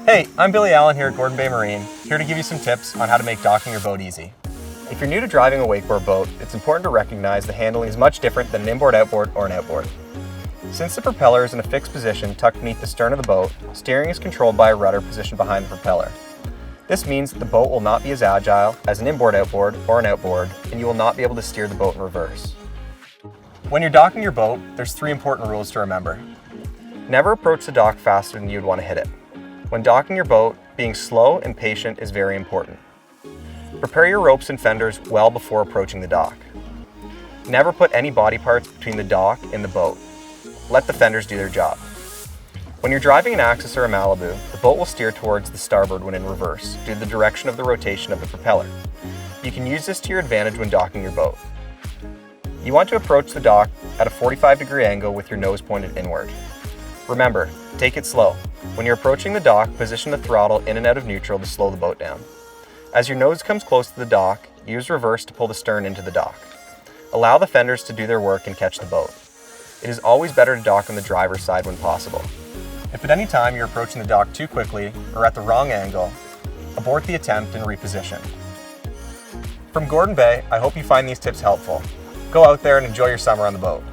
Hey, I'm Billy Allen here at Gordon Bay Marine, here to give you some tips on how to make docking your boat easy. If you're new to driving a wakeboard boat, it's important to recognize the handling is much different than an inboard-outboard or an outboard. Since the propeller is in a fixed position tucked beneath the stern of the boat, steering is controlled by a rudder positioned behind the propeller. This means that the boat will not be as agile as an inboard-outboard or an outboard, and you will not be able to steer the boat in reverse. When you're docking your boat, there's 3 important rules to remember. Never approach the dock faster than you'd want to hit it. When docking your boat, being slow and patient is very important. Prepare your ropes and fenders well before approaching the dock. Never put any body parts between the dock and the boat. Let the fenders do their job. When you're driving an Axis or a Malibu, the boat will steer towards the starboard when in reverse, due to the direction of the rotation of the propeller. You can use this to your advantage when docking your boat. You want to approach the dock at a 45-degree angle with your nose pointed inward. Remember, take it slow. When you're approaching the dock, position the throttle in and out of neutral to slow the boat down. As your nose comes close to the dock, use reverse to pull the stern into the dock. Allow the fenders to do their work and catch the boat. It is always better to dock on the driver's side when possible. If at any time you're approaching the dock too quickly or at the wrong angle, abort the attempt and reposition. From Gordon Bay, I hope you find these tips helpful. Go out there and enjoy your summer on the boat.